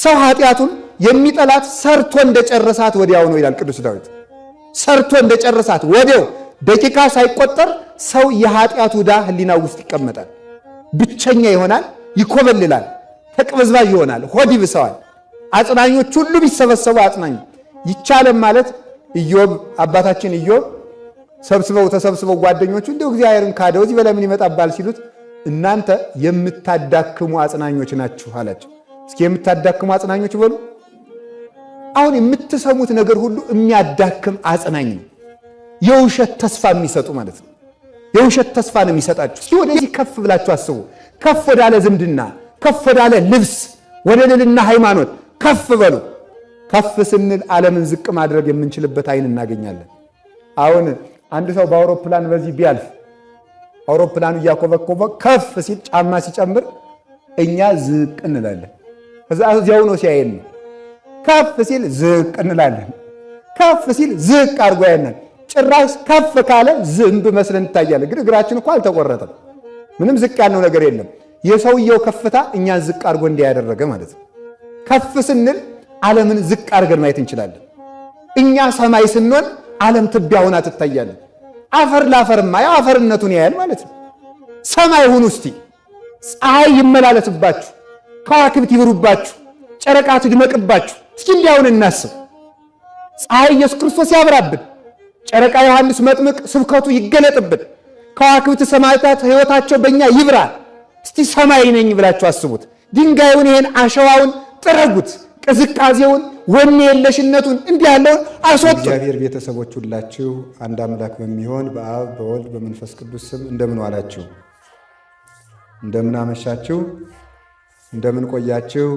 ሰው ኃጢአቱን የሚጠላት ሰርቶ እንደጨረሳት ወዲያው ነው ይላል ቅዱስ ዳዊት። ሰርቶ እንደጨረሳት ወዲያው ደቂቃ ሳይቆጠር ሰው የኃጢአቱ ዕዳ ህሊናው ውስጥ ይቀመጣል። ብቸኛ ይሆናል፣ ይኮበልላል፣ ተቅበዝባዥ ይሆናል፣ ሆድ ይብሰዋል። አጽናኞች ሁሉ ቢሰበሰቡ አጽናኝ ይቻለም ማለት ኢዮብ አባታችን ኢዮብ ተሰብስበው ጓደኞቹ እንደው እግዚአብሔርን ካደው እዚህ በላይ ምን ይመጣባል ሲሉት እናንተ የምታዳክሙ አጽናኞች ናችሁ አላቸው። እስኪ የምታዳክሙ አጽናኞች በሉ። አሁን የምትሰሙት ነገር ሁሉ የሚያዳክም አጽናኝ ነው። የውሸት ተስፋ የሚሰጡ ማለት ነው። የውሸት ተስፋ ነው የሚሰጣችሁ። እስኪ ወደዚህ ከፍ ብላችሁ አስቡ። ከፍ ወዳለ ዝምድና፣ ከፍ ወዳለ ልብስ፣ ወደ ልዕልና ሃይማኖት ከፍ በሉ። ከፍ ስንል ዓለምን ዝቅ ማድረግ የምንችልበት አይን እናገኛለን። አሁን አንድ ሰው በአውሮፕላን በዚህ ቢያልፍ አውሮፕላኑ እያኮበኮበ ከፍ ሲል ጫማ ሲጨምር እኛ ዝቅ እንላለን። እዚያው ነው ሲያየን ነው። ከፍ ሲል ዝቅ እንላለን። ከፍ ሲል ዝቅ አድርጎ ያየናል። ጭራሽ ከፍ ካለ ዝንብ መስለን እንታያለን። ግን እግራችን እኮ አልተቆረጠም። ምንም ዝቅ ያልነው ነገር የለም። የሰውየው ከፍታ እኛን ዝቅ አድርጎ እንዲያደረገ ማለት ነው። ከፍ ስንል ዓለምን ዝቅ አድርገን ማየት እንችላለን። እኛ ሰማይ ስንሆን ዓለም ትቢያ ሆና ትታያለን። አፈር ላፈርማ ያው አፈርነቱን ያያል ማለት ነው። ሰማይ ሁኑ እስቲ፣ ፀሐይ ይመላለስባችሁ፣ ከዋክብት ይብሩባችሁ፣ ጨረቃ ትድመቅባችሁ። እስኪ እንዲያውን እናስብ። ፀሐይ ኢየሱስ ክርስቶስ ያብራብን፣ ጨረቃ ዮሐንስ መጥምቅ ስብከቱ ይገለጥብን፣ ከዋክብት ሰማዕታት ሕይወታቸው በእኛ ይብራ። እስቲ ሰማይ ነኝ ብላችሁ አስቡት። ድንጋዩን ይሄን አሸዋውን ጥረጉት፣ ቅዝቃዜውን ወኔ የለሽነቱን እንዲህ ያለውን አስወጡ። እግዚአብሔር ቤተሰቦች ሁላችሁ አንድ አምላክ በሚሆን በአብ በወልድ በመንፈስ ቅዱስ ስም እንደምን ዋላችሁ? እንደምን አመሻችሁ? እንደምን ቆያችሁ?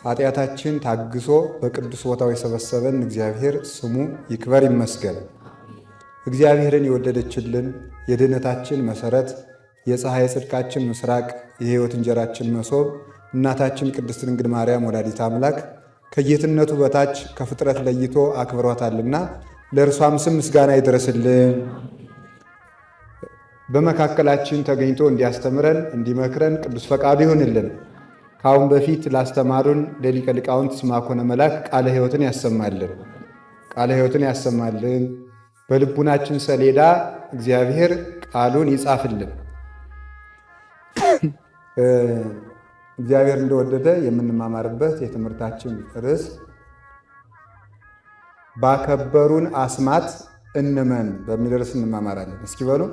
ኃጢአታችን ታግሶ በቅዱስ ቦታው የሰበሰበን እግዚአብሔር ስሙ ይክበር ይመስገን። እግዚአብሔርን የወደደችልን የድኅነታችን መሠረት የፀሐይ ጽድቃችን ምስራቅ የሕይወት እንጀራችን መሶብ እናታችን ቅድስት ድንግል ማርያም ወላዲተ አምላክ ከጌትነቱ በታች ከፍጥረት ለይቶ አክብሯታልና ለእርሷም ስም ምስጋና ይድረስልን። በመካከላችን ተገኝቶ እንዲያስተምረን እንዲመክረን ቅዱስ ፈቃዱ ይሁንልን። ከአሁን በፊት ላስተማሩን ለሊቀ ሊቃውንት ስምዐኮነ መላክ ቃለ ሕይወትን ያሰማልን፣ ቃለ ሕይወትን ያሰማልን። በልቡናችን ሰሌዳ እግዚአብሔር ቃሉን ይጻፍልን። እግዚአብሔር እንደወደደ የምንማማርበት የትምህርታችን ርዕስ ባከበሩን አስማት እንመን በሚል ርዕስ እንማማራለን። እስኪ በሉ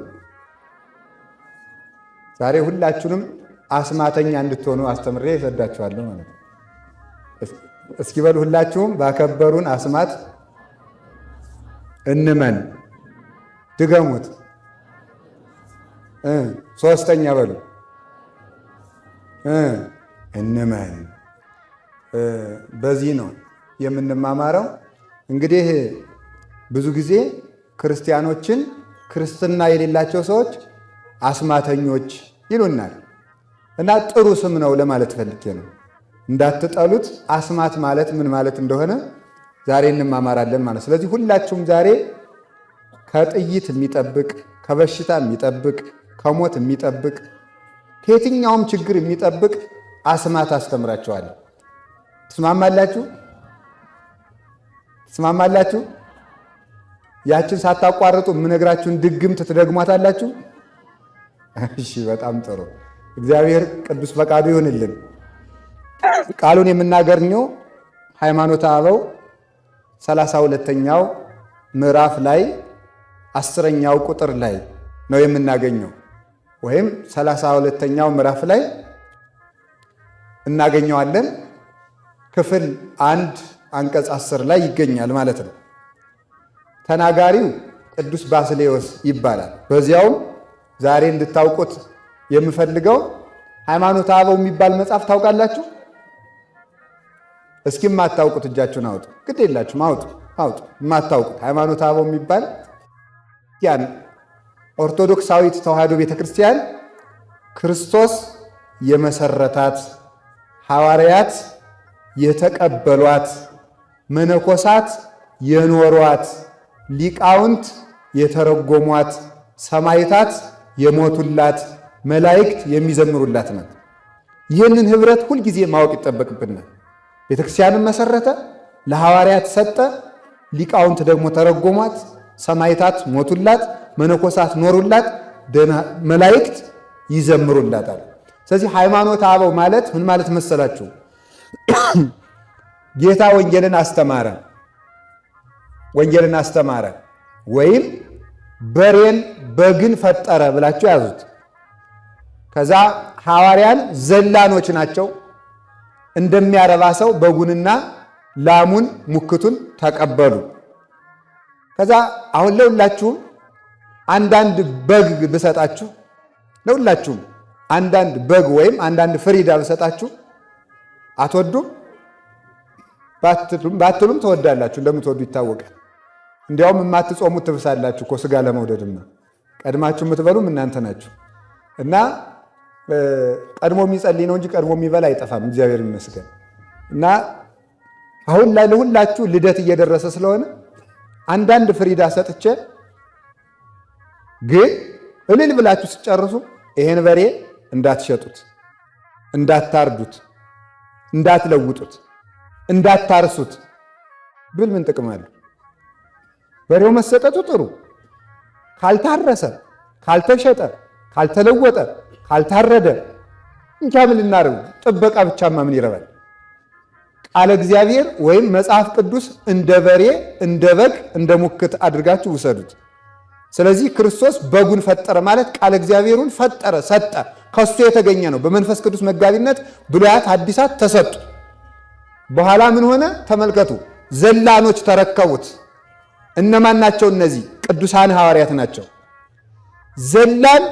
ዛሬ ሁላችሁንም አስማተኛ እንድትሆኑ አስተምሬ እሰዳችኋለሁ ማለት ነው። እስኪ በሉ ሁላችሁም ባከበሩን አስማት እንመን። ድገሙት። ሶስተኛ በሉ እንመን። በዚህ ነው የምንማማረው። እንግዲህ ብዙ ጊዜ ክርስቲያኖችን ክርስትና የሌላቸው ሰዎች አስማተኞች ይሉናል እና ጥሩ ስም ነው ለማለት ፈልጌ ነው። እንዳትጠሉት። አስማት ማለት ምን ማለት እንደሆነ ዛሬ እንማማራለን ማለት። ስለዚህ ሁላችሁም ዛሬ ከጥይት የሚጠብቅ ከበሽታ የሚጠብቅ ከሞት የሚጠብቅ ከየትኛውም ችግር የሚጠብቅ አስማት አስተምራችኋለሁ። ትስማማላችሁ? ትስማማላችሁ? ያችን ሳታቋርጡ የምነግራችሁን ድግምት ትደግሟታላችሁ? እሺ፣ በጣም ጥሩ። እግዚአብሔር ቅዱስ ፈቃዱ ይሁንልን። ቃሉን የምናገኘው ሃይማኖተ አበው 32ኛው ምዕራፍ ላይ 10ኛው ቁጥር ላይ ነው የምናገኘው፣ ወይም 32ኛው ምዕራፍ ላይ እናገኘዋለን። ክፍል 1 አንቀጽ 10 ላይ ይገኛል ማለት ነው። ተናጋሪው ቅዱስ ባስልዮስ ይባላል። በዚያውም ዛሬ እንድታውቁት የምፈልገው ሃይማኖተ አበው የሚባል መጽሐፍ ታውቃላችሁ? እስኪ የማታውቁት እጃችሁን አውጡ። ግድ የላችሁም፣ አውጡ። የማታውቁት ሃይማኖተ አበው የሚባል ያን ኦርቶዶክሳዊት ተዋሕዶ ቤተክርስቲያን ክርስቶስ የመሰረታት፣ ሐዋርያት የተቀበሏት፣ መነኮሳት የኖሯት፣ ሊቃውንት የተረጎሟት፣ ሰማዕታት የሞቱላት፣ መላእክት የሚዘምሩላት ናት። ይህንን ኅብረት ሁልጊዜ ማወቅ ይጠበቅብናል። ቤተክርስቲያንን መሰረተ፣ ለሐዋርያት ሰጠ፣ ሊቃውንት ደግሞ ተረጎሟት፣ ሰማይታት ሞቱላት፣ መነኮሳት ኖሩላት፣ መላእክት ይዘምሩላታል። ስለዚህ ሃይማኖተ አበው ማለት ምን ማለት መሰላችሁ? ጌታ ወንጌልን አስተማረ ወይም በሬን በግን ፈጠረ ብላችሁ ያዙት። ከዛ ሐዋርያን ዘላኖች ናቸው። እንደሚያረባ ሰው በጉንና ላሙን ሙክቱን ተቀበሉ። ከዛ አሁን ለሁላችሁም አንዳንድ በግ ብሰጣችሁ፣ ለሁላችሁም አንዳንድ በግ ወይም አንዳንድ ፍሪዳ ብሰጣችሁ አትወዱም? ባትሉም ትወዳላችሁ። እንደምትወዱ ይታወቃል። እንዲያውም የማትጾሙት ትብሳላችሁ እኮ ሥጋ ለመውደድማ። ቀድማችሁ የምትበሉም እናንተ ናችሁ። እና ቀድሞ የሚጸልይ ነው እንጂ ቀድሞ የሚበላ አይጠፋም። እግዚአብሔር ይመስገን። እና አሁን ላይ ለሁላችሁ ልደት እየደረሰ ስለሆነ አንዳንድ ፍሪዳ ሰጥቼ፣ ግን እልል ብላችሁ ስጨርሱ ይሄን በሬ እንዳትሸጡት፣ እንዳታርዱት፣ እንዳትለውጡት፣ እንዳታርሱት ብል ምን ጥቅም አለ? በሬው መሰጠቱ ጥሩ፣ ካልታረሰ፣ ካልተሸጠ፣ ካልተለወጠ፣ ካልታረደ እንጃ ምን ልናደርግ? ጥበቃ ብቻማ ምን ይረባል? ቃለ እግዚአብሔር ወይም መጽሐፍ ቅዱስ እንደ በሬ፣ እንደ በግ፣ እንደ ሙክት አድርጋችሁ ውሰዱት። ስለዚህ ክርስቶስ በጉን ፈጠረ ማለት ቃለ እግዚአብሔሩን ፈጠረ፣ ሰጠ፣ ከሱ የተገኘ ነው። በመንፈስ ቅዱስ መጋቢነት ብሉያት ሐዲሳት ተሰጡ። በኋላ ምን ሆነ? ተመልከቱ። ዘላኖች ተረከቡት። እነማን ናቸው? እነዚህ ቅዱሳን ሐዋርያት ናቸው። ዘላን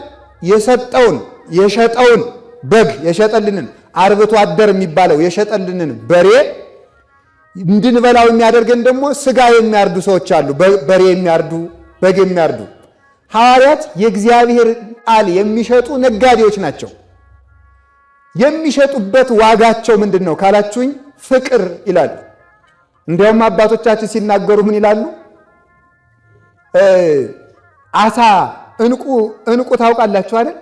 የሰጠውን የሸጠውን በግ የሸጠልንን አርብቶ አደር የሚባለው የሸጠልንን በሬ እንድንበላው የሚያደርገን ደግሞ ሥጋ የሚያርዱ ሰዎች አሉ። በሬ የሚያርዱ፣ በግ የሚያርዱ ሐዋርያት የእግዚአብሔር ቃል የሚሸጡ ነጋዴዎች ናቸው። የሚሸጡበት ዋጋቸው ምንድን ነው ካላችሁኝ፣ ፍቅር ይላሉ። እንዲያውም አባቶቻችን ሲናገሩ ምን ይላሉ? አሳ እንቁ ታውቃላችሁ አይደል?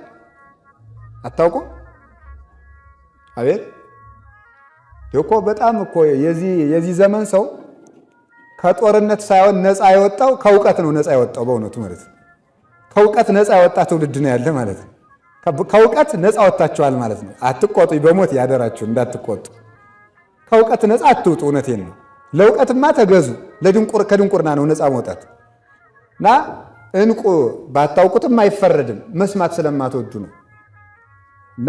አታውቁም? አቤት እኮ በጣም እኮ የዚህ ዘመን ሰው ከጦርነት ሳይሆን ነፃ የወጣው ከእውቀት ነው። ነፃ የወጣው በእውነቱ ማለት ነው። ከእውቀት ነፃ የወጣ ትውልድ ነው ያለ ማለት ነው። ከእውቀት ነፃ ወጣችኋል ማለት ነው። አትቆጡ፣ በሞት ያደራችሁ እንዳትቆጡ። ከእውቀት ነፃ አትውጡ። እውነቴን ነው። ለእውቀትማ ተገዙ። ከድንቁርና ነው ነፃ መውጣት። እና እንቁ ባታውቁትም አይፈረድም፣ መስማት ስለማትወዱ ነው። እና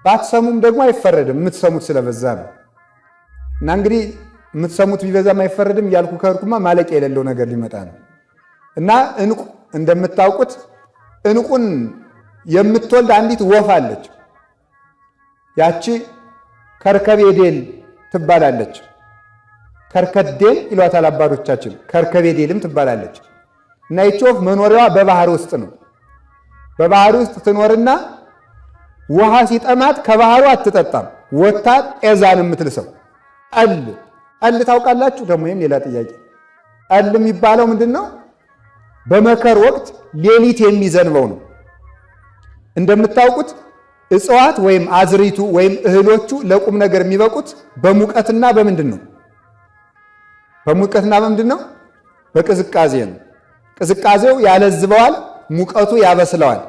ባትሰሙም ደግሞ አይፈረድም፣ የምትሰሙት ስለበዛ ነው። እና እንግዲህ የምትሰሙት ቢበዛም አይፈረድም እያልኩ ከርኩማ ማለቂያ የሌለው ነገር ሊመጣ ነው። እና እንቁ እንደምታውቁት እንቁን የምትወልድ አንዲት ወፍ አለች። ያቺ ከርከቤዴል ትባላለች። ከርከዴል ይሏታል አባቶቻችን፣ ከርከቤዴልም ትባላለች። እና ይቺ ወፍ መኖሪያዋ በባህር ውስጥ ነው። በባህር ውስጥ ትኖርና ውሃ ሲጠማት ከባህሩ አትጠጣም። ወታ ጤዛን የምትልሰው ጠል ታውቃላችሁ? ደግሞ ይህም ሌላ ጥያቄ። ጠል የሚባለው ምንድን ነው? በመከር ወቅት ሌሊት የሚዘንበው ነው። እንደምታውቁት እጽዋት ወይም አዝሪቱ ወይም እህሎቹ ለቁም ነገር የሚበቁት በሙቀትና በምንድን ነው? በሙቀትና በምንድን ነው? በቅዝቃዜ ነው። ቅዝቃዜው ያለዝበዋል፣ ሙቀቱ ያበስለዋል።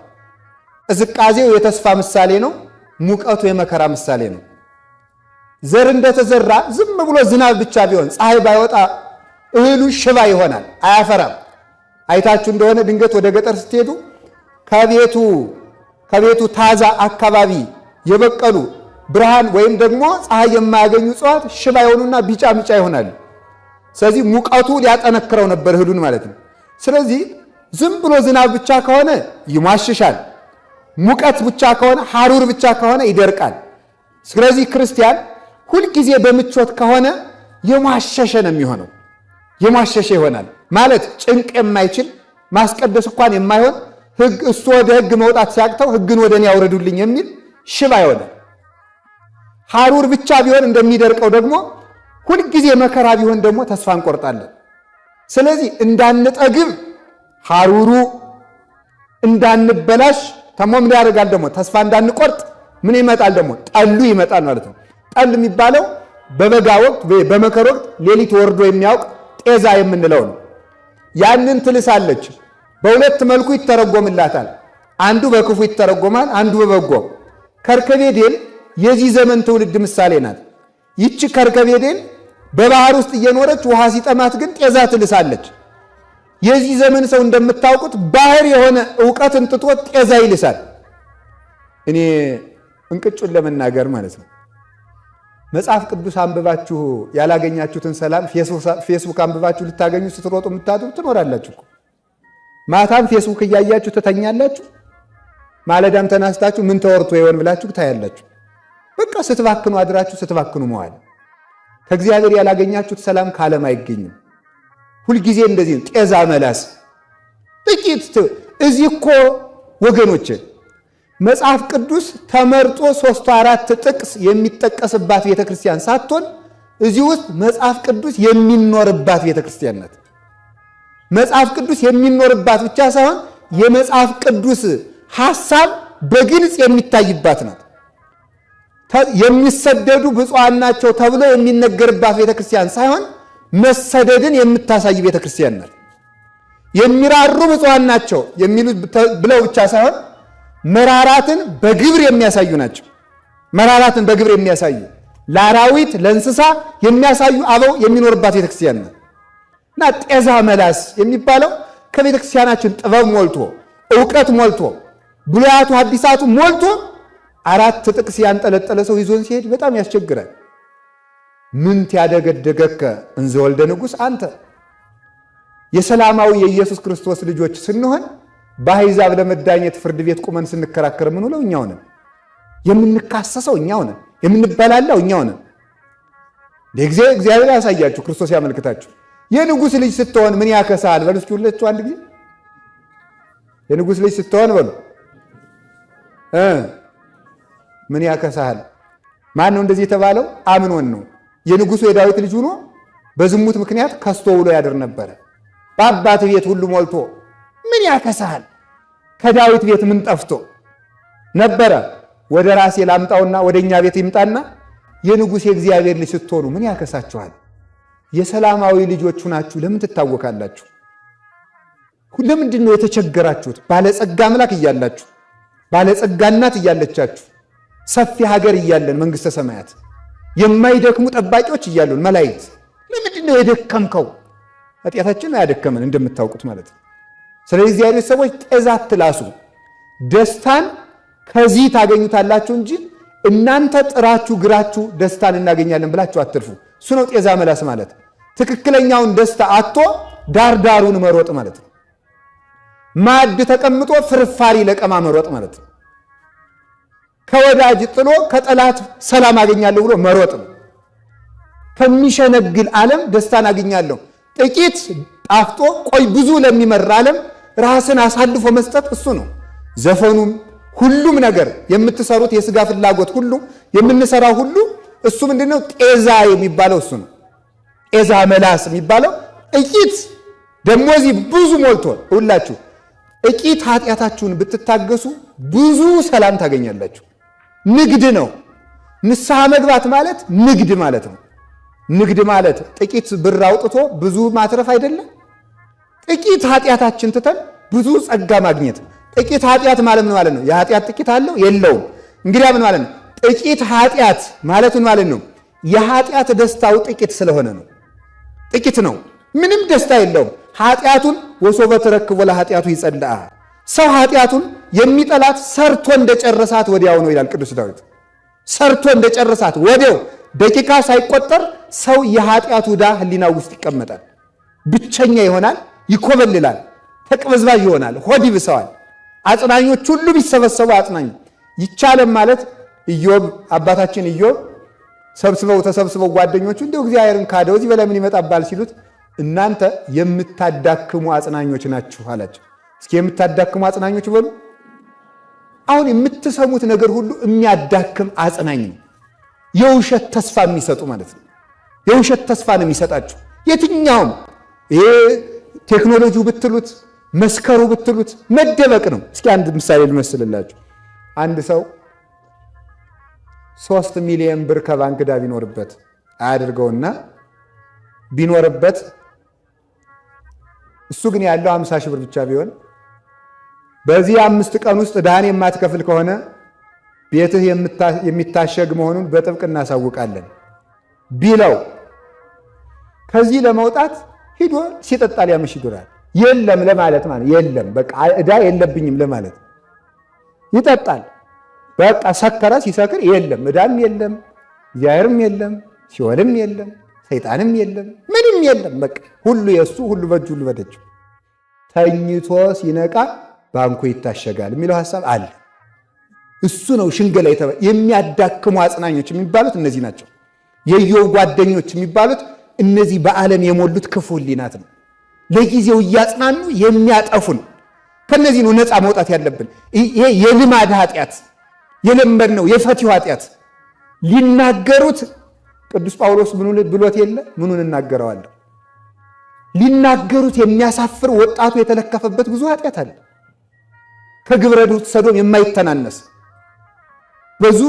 ቅዝቃዜው የተስፋ ምሳሌ ነው፣ ሙቀቱ የመከራ ምሳሌ ነው። ዘር እንደተዘራ ዝም ብሎ ዝናብ ብቻ ቢሆን ፀሐይ ባይወጣ እህሉ ሽባ ይሆናል፣ አያፈራም። አይታችሁ እንደሆነ ድንገት ወደ ገጠር ስትሄዱ ከቤቱ ታዛ አካባቢ የበቀሉ ብርሃን ወይም ደግሞ ፀሐይ የማያገኙ እጽዋት ሽባ የሆኑና ቢጫ ይሆናሉ። ስለዚህ ሙቀቱ ሊያጠነክረው ነበር እህሉን ማለት ነው። ስለዚህ ዝም ብሎ ዝናብ ብቻ ከሆነ ይሟሽሻል፣ ሙቀት ብቻ ከሆነ ሐሩር ብቻ ከሆነ ይደርቃል። ስለዚህ ክርስቲያን ሁልጊዜ በምቾት ከሆነ የሟሸሸ ነው የሚሆነው። የሟሸሸ ይሆናል ማለት ጭንቅ የማይችል ማስቀደስ እንኳን የማይሆን ሕግ እሱ ወደ ሕግ መውጣት ሲያቅተው ሕግን ወደ እኔ ያውረዱልኝ የሚል ሽባ ይሆናል። ሐሩር ብቻ ቢሆን እንደሚደርቀው ደግሞ ሁልጊዜ መከራ ቢሆን ደግሞ ተስፋ እንቆርጣለን። ስለዚህ እንዳንጠግብ ሐሩሩ እንዳንበላሽ ተሞ ምን ያደርጋል ደግሞ? ተስፋ እንዳንቆርጥ ምን ይመጣል ደግሞ? ጠሉ ይመጣል ማለት ነው። ጠል የሚባለው በበጋ ወቅት በመከር ወቅት ሌሊት ወርዶ የሚያውቅ ጤዛ የምንለው ነው። ያንን ትልሳለች። በሁለት መልኩ ይተረጎምላታል። አንዱ በክፉ ይተረጎማል፣ አንዱ በበጎ። ከርከቤዴል የዚህ ዘመን ትውልድ ምሳሌ ናት። ይቺ ከርከቤዴል በባህር ውስጥ እየኖረች ውሃ ሲጠማት ግን ጤዛ ትልሳለች። የዚህ ዘመን ሰው እንደምታውቁት ባህር የሆነ ዕውቀትን ትቶ ጤዛ ይልሳል። እኔ እንቅጩን ለመናገር ማለት ነው መጽሐፍ ቅዱስ አንብባችሁ ያላገኛችሁትን ሰላም ፌስቡክ አንብባችሁ ልታገኙ ስትሮጡ የምታድሩ ትኖራላችሁ። ማታም ፌስቡክ እያያችሁ ትተኛላችሁ። ማለዳም ተናስታችሁ ምን ተወርቶ ይሆን ብላችሁ ታያላችሁ። በቃ ስትባክኑ አድራችሁ ስትባክኑ መዋል። ከእግዚአብሔር ያላገኛችሁት ሰላም ከዓለም አይገኝም። ሁልጊዜ እንደዚህ ጤዛ መላስ ጥቂት። እዚህ እኮ ወገኖች መጽሐፍ ቅዱስ ተመርጦ 3-4 ጥቅስ የሚጠቀስባት ቤተክርስቲያን ሳትሆን እዚህ ውስጥ መጽሐፍ ቅዱስ የሚኖርባት ቤተክርስቲያን ናት። መጽሐፍ ቅዱስ የሚኖርባት ብቻ ሳይሆን የመጽሐፍ ቅዱስ ሐሳብ በግልጽ የሚታይባት ናት። የሚሰደዱ ብፁዓን ናቸው ተብሎ የሚነገርባት ቤተክርስቲያን ሳይሆን መሰደድን የምታሳይ ቤተክርስቲያን ናት። የሚራሩ ብፁዓን ናቸው የሚሉት ብለው ብቻ ሳይሆን መራራትን በግብር የሚያሳዩ ናቸው። መራራትን በግብር የሚያሳዩ ለአራዊት ለእንስሳ የሚያሳዩ አበው የሚኖርባት ቤተክርስቲያን ናት። እና ጤዛ መላስ የሚባለው ከቤተክርስቲያናችን ጥበብ ሞልቶ ዕውቀት ሞልቶ ብሉያቱ ሐዲሳቱ ሞልቶ 4 ጥቅስ ያንጠለጠለ ሰው ይዞን ሲሄድ በጣም ያስቸግራል። ምንት ያደገደገከ እንዘ ወልደ ንጉሥ አንተ። የሰላማዊ የኢየሱስ ክርስቶስ ልጆች ስንሆን በአሕዛብ ለመዳኘት ፍርድ ቤት ቁመን ስንከራከር የምንውለው እኛው ነን። የምንካሰሰው እኛው ነን። የምንበላለው እኛው ነን። እግዚአብሔር ያሳያችሁ፣ ክርስቶስ ያመልክታችሁ። የንጉሥ ልጅ ስትሆን ምን ያከሳል? በሉ እስኪ ሁላችሁ አንድ ጊዜ የንጉሥ ልጅ ስትሆን በሉ ምን ያከሳል? ማን ነው እንደዚህ የተባለው? አምኖን ነው። የንጉሡ የዳዊት ልጅ ሆኖ በዝሙት ምክንያት ከስቶ ውሎ ያድር ነበረ። በአባት ቤት ሁሉ ሞልቶ ምን ያከሳል? ከዳዊት ቤት ምን ጠፍቶ ነበረ? ወደ ራሴ ላምጣውና ወደ እኛ ቤት ይምጣና የንጉሥ የእግዚአብሔር ልጅ ስትሆኑ ምን ያከሳችኋል? የሰላማዊ ልጆቹ ናችሁ። ለምን ትታወካላችሁ? ለምንድን ነው የተቸገራችሁት? ባለጸጋ አምላክ እያላችሁ፣ ባለጸጋ እናት እያለቻችሁ፣ ሰፊ ሀገር እያለን መንግሥተ ሰማያት የማይደክሙ ጠባቂዎች እያሉን መላእክት፣ ለምንድን ነው የደከምከው? ኃጢአታችን አያደከመን እንደምታውቁት ማለት ነው። ስለዚህ እግዚአብሔር ሰዎች ጤዛ አትላሱ። ደስታን ከዚህ ታገኙታላችሁ እንጂ እናንተ ጥራችሁ ግራችሁ ደስታን እናገኛለን ብላችሁ አትልፉ። እሱ ነው ጤዛ መላስ ማለት። ትክክለኛውን ደስታ አጥቶ ዳርዳሩን መሮጥ ማለት ነው። ማዕድ ተቀምጦ ፍርፋሪ ለቀማ መሮጥ ማለት ነው። ከወዳጅ ጥሎ ከጠላት ሰላም አገኛለሁ ብሎ መሮጥ ነው። ከሚሸነግል ዓለም ደስታን አገኛለሁ ጥቂት ጣፍጦ ቆይ ብዙ ለሚመራ ዓለም ራስን አሳልፎ መስጠት እሱ ነው። ዘፈኑም ሁሉም ነገር የምትሰሩት የሥጋ ፍላጎት ሁሉ የምንሰራው ሁሉ እሱ ምንድነው? ጤዛ የሚባለው እሱ ነው። ጤዛ መላስ የሚባለው ጥቂት ደግሞ እዚህ ብዙ ሞልቶ ሁላችሁ ጥቂት ኃጢአታችሁን ብትታገሱ ብዙ ሰላም ታገኛላችሁ። ንግድ ነው። ንስሐ መግባት ማለት ንግድ ማለት ነው። ንግድ ማለት ጥቂት ብር አውጥቶ ብዙ ማትረፍ አይደለም። ጥቂት ኃጢአታችን ትተን ብዙ ጸጋ ማግኘት። ጥቂት ኃጢአት ማለት ምን ማለት ነው? የኃጢአት ጥቂት አለው የለውም? እንግዲህ ምን ማለት ነው? ጥቂት ኃጢአት ማለት ምን ማለት ነው? የኃጢአት ደስታው ጥቂት ስለሆነ ነው። ጥቂት ነው፣ ምንም ደስታ የለውም። ኃጢአቱን ወሶበ ተረክቦ ለኃጢአቱ ይጸልአ። ሰው ኃጢአቱን የሚጠላት ሰርቶ እንደጨረሳት ወዲያው ነው ይላል ቅዱስ ዳዊት። ሰርቶ እንደጨረሳት ወዲያው ደቂቃ ሳይቆጠር ሰው የኃጢአቱ ዕዳ ሕሊናው ውስጥ ይቀመጣል። ብቸኛ ይሆናል፣ ይኮበልላል፣ ተቅበዝባዥ ይሆናል፣ ሆድ ይብሰዋል። አጽናኞች ሁሉ ቢሰበሰቡ አጽናኝ ይቻለም ማለት ኢዮብ አባታችን ኢዮብ ተሰብስበው ጓደኞቹ እንደው እግዚአብሔርን ካደው እዚህ በላይ ምን ይመጣባል ሲሉት እናንተ የምታዳክሙ አጽናኞች ናችሁ አላቸው። እስኪ የምታዳክሙ አጽናኞች በሉ። አሁን የምትሰሙት ነገር ሁሉ የሚያዳክም አጽናኝ ነው። የውሸት ተስፋ የሚሰጡ ማለት ነው። የውሸት ተስፋ ነው የሚሰጣችሁ። የትኛውም ይሄ ቴክኖሎጂው ብትሉት መስከሩ ብትሉት መደበቅ ነው። እስኪ አንድ ምሳሌ ልመስልላችሁ። አንድ ሰው 3 ሚሊዮን ብር ከባንክ ዕዳ ቢኖርበት አያድርገውና ቢኖርበት እሱ ግን ያለው 50 ሺህ ብር ብቻ ቢሆን በዚህ 5 ቀን ውስጥ ዕዳህን የማትከፍል ከሆነ ቤትህ የሚታሸግ መሆኑን በጥብቅ እናሳውቃለን ቢለው ከዚህ ለመውጣት ሂዶ ሲጠጣ ሊያመሽ ይዶራል። የለም ለማለት ማለት የለም በቃ ዕዳ የለብኝም ለማለት ይጠጣል። በቃ ሰከረ። ሲሰክር የለም ዕዳም የለም እግዚአብሔርም የለም ሲኦልም የለም ሰይጣንም የለም ምንም የለም። በቃ ሁሉ የሱ ሁሉ በእጁ ሁሉ በደጁ ተኝቶ ሲነቃ ባንኩ ይታሸጋል የሚለው ሐሳብ አለ። እሱ ነው ሽንገላ የሚያዳክሙ አጽናኞች የሚባሉት እነዚህ ናቸው። የኢዮብ ጓደኞች የሚባሉት እነዚህ በዓለም የሞሉት ክፉ ሕሊናት ነው። ለጊዜው እያጽናኑ የሚያጠፉን ከነዚህ ነው ነፃ መውጣት ያለብን። ይሄ የልማድ ኃጢአት የለመድነው የፈቲው ኃጢአት ሊናገሩት ቅዱስ ጳውሎስ ብሎት የለ ምኑን እናገረዋለሁ? ሊናገሩት የሚያሳፍር ወጣቱ የተለከፈበት ብዙ ኃጢአት አለ። ከግብረ ሰዶም የማይተናነስ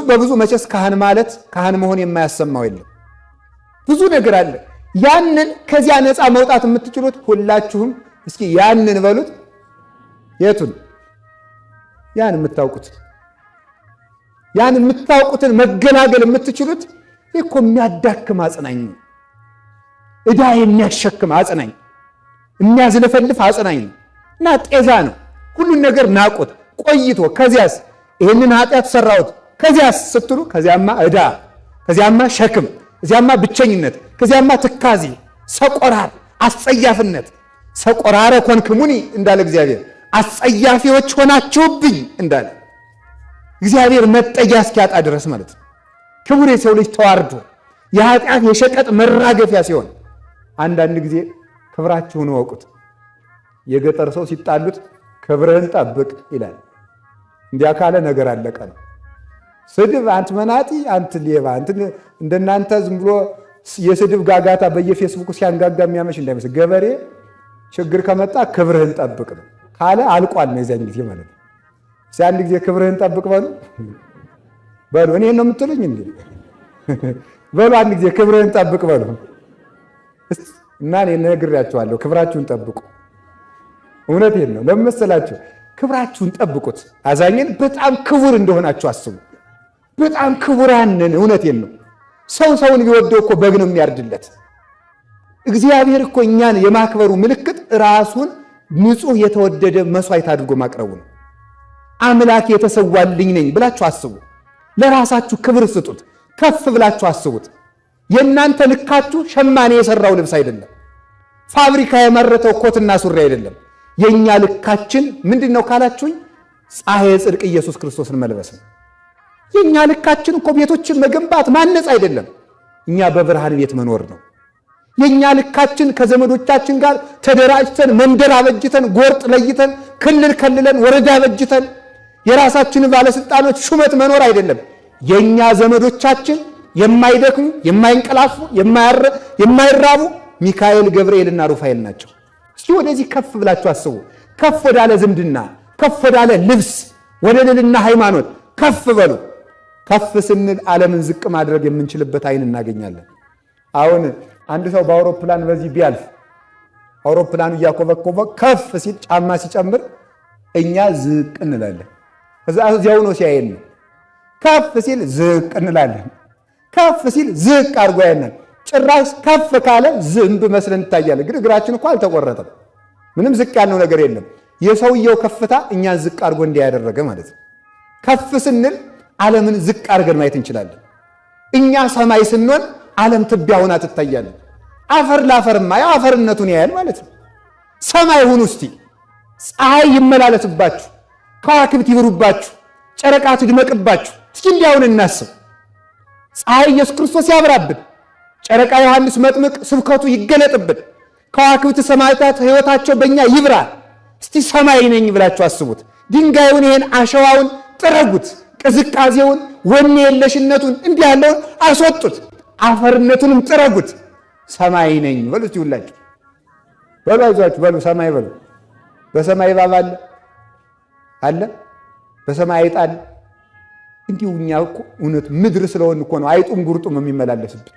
በብዙ መቼስ ካህን ማለት ካህን መሆን የማያሰማው የለም። ብዙ ነገር አለ። ያንን ከዚያ ነፃ መውጣት የምትችሉት ሁላችሁም እስኪ ያንን በሉት። የቱን? ያን የምታውቁትን መገላገል የምትችሉት እኮ የሚያዳክም አጽናኝ፣ ዕዳ የሚያሸክም አጽናኝ፣ የሚያዝለፈልፍ አጽናኝ እና ጤዛ ነው። ሁሉን ነገር ናቁት ቆይቶ ከዚያስ ይህንን ኃጢአት ሰራሁት ከዚያስ ስትሉ ከዚያማ ዕዳ፣ ከዚያማ ሸክም፣ ከዚያማ ብቸኝነት፣ ከዚያማ ትካዜ፣ ሰቆራር፣ አስጸያፍነት ሰቆራረ ኮንክሙኒ እንዳለ እግዚአብሔር አስጸያፊዎች ሆናችሁብኝ እንዳለ እግዚአብሔር መጠጊያ እስኪያጣ ድረስ ማለት ነው። ክቡር የሰው ልጅ ተዋርዶ የኃጢአት የሸቀጥ መራገፊያ ሲሆን አንዳንድ ጊዜ ክብራችሁን እወቁት። የገጠር ሰው ሲጣሉት ክብርህን ጠብቅ ይላል። እንዲያ ካለ ነገር አለቀ ነው። ስድብ አንተ መናጢ፣ አንተ ሌባ፣ እንደናንተ ዝም ብሎ የስድብ ጋጋታ በየፌስቡክ ሲያንጋጋ የሚያመሽ እንዳይመስል ገበሬ ችግር ከመጣ ክብርህን ጠብቅ ነው ካለ አልቋል ነው የዚያን ጊዜ ማለት ነው። አንድ ጊዜ ክብርህን ጠብቅ በሉ እኔን ነው የምትሉኝ እንዴ? በሉ አንድ ጊዜ ክብርህን ጠብቅ በሉ እና እኔ ነግሬያችኋለሁ። ክብራችሁን ጠብቁ። እውነቴን ነው። ለምን መሰላችሁ? ክብራችሁን ጠብቁት። አዛኝን በጣም ክቡር እንደሆናችሁ አስቡ። በጣም ክቡራንን። እውነቴን ነው። ሰውን ቢወደው እኮ በግ ነው የሚያርድለት። እግዚአብሔር እኮ እኛን የማክበሩ ምልክት ራሱን ንጹሕ የተወደደ መስዋዕት አድርጎ ማቅረቡ ነው። አምላክ የተሰዋልኝ ነኝ ብላችሁ አስቡ። ለራሳችሁ ክብር ስጡት። ከፍ ብላችሁ አስቡት። የእናንተ ልካችሁ ሸማኔ የሰራው ልብስ አይደለም። ፋብሪካ የመረተው ኮትና ሱሪ አይደለም። የኛ ልካችን ምንድነው ካላችሁኝ፣ ፀሐየ ጽድቅ ኢየሱስ ክርስቶስን መልበስ ነው። የኛ ልካችን እኮ ቤቶችን መገንባት ማነጽ አይደለም። እኛ በብርሃን ቤት መኖር ነው። የኛ ልካችን ከዘመዶቻችን ጋር ተደራጅተን መንደር አበጅተን ጎርጥ ለይተን ክልል ከልለን ወረዳ አበጅተን የራሳችን ባለስልጣኖች ሹመት መኖር አይደለም። የኛ ዘመዶቻችን የማይደክሙ የማይንቀላፉ የማይራቡ ሚካኤል ገብርኤልና ሩፋኤል ናቸው። እስቲ ወደዚህ ከፍ ብላችሁ አስቡ። ከፍ ወዳለ ዝምድና፣ ከፍ ወዳለ ልብስ፣ ወደ ልዕልና ሃይማኖት ከፍ በሉ። ከፍ ስንል ዓለምን ዝቅ ማድረግ የምንችልበት አይን እናገኛለን። አሁን አንድ ሰው በአውሮፕላን በዚህ ቢያልፍ አውሮፕላኑ እያኮበኮበ ከፍ ሲል ጫማ ሲጨምር እኛ ዝቅ እንላለን። እዚያው ነው ሲያየን ነው። ከፍ ሲል ዝቅ እንላለን። ከፍ ሲል ዝቅ አድርጎ ያየናል። ጭራሽ ከፍ ካለ ዝንብ መስለን እንታያለን። ግን እግራችን እኮ አልተቆረጠም። ምንም ዝቅ ያልነው ነገር የለም። የሰውየው ከፍታ እኛን ዝቅ አድርጎ እንዲያደረገ ማለት ነው። ከፍ ስንል ዓለምን ዝቅ አድርገን ማየት እንችላለን። እኛ ሰማይ ስንሆን ዓለም ትቢያ ሆና ትታያለን። አፈር ላፈርማ ያው አፈርነቱን ያያል ማለት ነው። ሰማይ ሁኑ እስቲ፣ ፀሐይ ይመላለስባችሁ፣ ከዋክብት ይብሩባችሁ፣ ጨረቃ ትድመቅባችሁ። እስኪ እንዲያውን እናስብ። ፀሐይ ኢየሱስ ክርስቶስ ያብራብን፣ ጨረቃ ዮሐንስ መጥምቅ ስብከቱ ይገለጥብን፣ ከዋክብት ሰማዕታት ሕይወታቸው በእኛ ይብራ። እስቲ ሰማይ ነኝ ብላችሁ አስቡት። ድንጋዩን ይሄን አሸዋውን ጥረጉት፣ ቅዝቃዜውን ወኔ የለሽነቱን እንዲህ ያለውን አስወጡት፣ አፈርነቱንም ጥረጉት። ሰማይ ነኝ በሉ እስቲ ሁላችሁ በሉ፣ አይዟችሁ በሉ፣ ሰማይ በሉ። በሰማይ እባብ አለ፣ በሰማይ አይጥ አለ። እንዲሁ እኛ እኮ እውነት ምድር ስለሆን እኮ ነው አይጡም ጉርጡም የሚመላለስብን።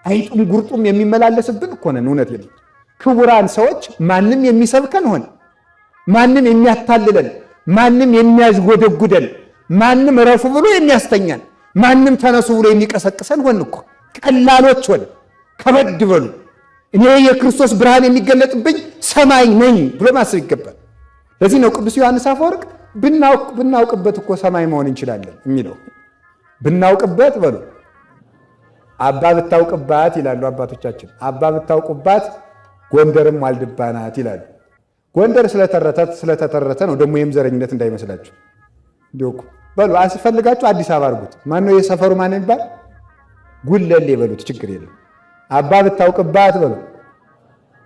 አይጡም ጉርጡም የሚመላለስብን እኮ ነን። እውነት የለም። ክቡራን ሰዎች ማንም የሚሰብከን ሆነ፣ ማንም የሚያታልለን፣ ማንም የሚያዝጎደጉደን፣ ማንም ረፉ ብሎ የሚያስተኛን፣ ማንም ተነሱ ብሎ የሚቀሰቅሰን ሆን እኮ ቀላሎች ሆነ። ከበድ በሉ። እኔ የክርስቶስ ብርሃን የሚገለጥብኝ ሰማይ ነኝ ብሎ ማሰብ ይገባል። ለዚህ ነው ቅዱስ ዮሐንስ አፈወርቅ ብናውቅበት እኮ ሰማይ መሆን እንችላለን የሚለው። ብናውቅበት በሉ አባ ብታውቅባት ይላሉ አባቶቻችን። አባ ብታውቁባት ጎንደርም ዋልድባ ናት ይላሉ። ጎንደር ስለተተረተ ነው ደግሞ ይህም ዘረኝነት እንዳይመስላችሁ። እንዲሁ በሉ አስፈልጋችሁ አዲስ አበባ አድርጉት። ማነው የሰፈሩ ማን የሚባል ጉለሌ በሉት፣ ችግር የለም። አባ ብታውቅባት በሉ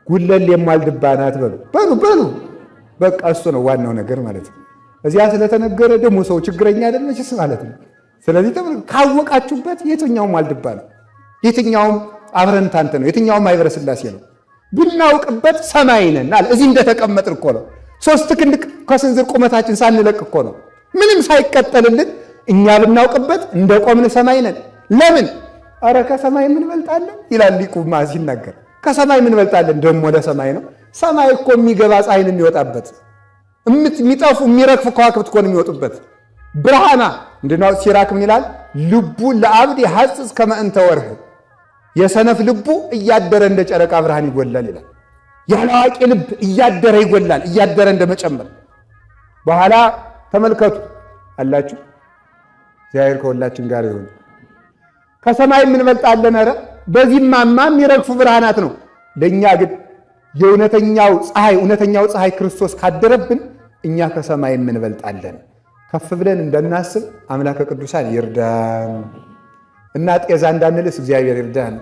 ጉለሌም ዋልድባ ናት በሉ። በቃ እሱ ነው ዋናው ነገር ማለት ነው። እዚያ ስለተነገረ ደግሞ ሰው ችግረኛ አይደለችስ ማለት ነው። ስለዚህ ካወቃችሁበት የትኛውም ዋልድባ ነው፣ የትኛውም አብረንታንት ነው፣ የትኛውም ማኅበረ ሥላሴ ነው። ብናውቅበት ሰማይ ነን አለ። እዚህ እንደተቀመጥን እኮ ነው። 3 ክንድ ከስንዝር ቁመታችን ሳንለቅ እኮ ነው ምንም ሳይቀጠልልን እኛ ብናውቅበት እንደ ቆምን ሰማይ ነን። ለምን? አረ ከሰማይ ምን እንበልጣለን ይላል ሊቁ ሲናገር። ከሰማይ ምን እንበልጣለን? ደግሞ ለሰማይ ነው። ሰማይ እኮ የሚገባ ፀሐይን የሚወጣበት፣ የሚጠፉ የሚረግፉ ከዋክብት እኮ ነው የሚወጡበት። ብርሃና እንድናው ሲራክ ምን ይላል? ልቡ ለአብድ ይሐጽጽ ከመ እንተ ወርህ፣ የሰነፍ ልቡ እያደረ እንደ ጨረቃ ብርሃን ይጎላል ይላል። ያላዋቂ ልብ እያደረ ይጎላል፣ እያደረ እንደመጨመር። በኋላ ተመልከቱ አላችሁ። እግዚአብሔር ከሁላችን ጋር ይሁን። ከሰማይ ምን እንበልጣለን? ኧረ በዚህማማ የሚረግፉ ብርሃናት ነው። ለእኛ ግን የእውነተኛው ፀሐይ ክርስቶስ ካደረብን እኛ ከሰማይ ምን እንበልጣለን? ከፍ ብለን እንዳናስብ አምላከ ቅዱሳን ይርዳን እና ጤዛ እንዳንልስ እግዚአብሔር ይርዳን።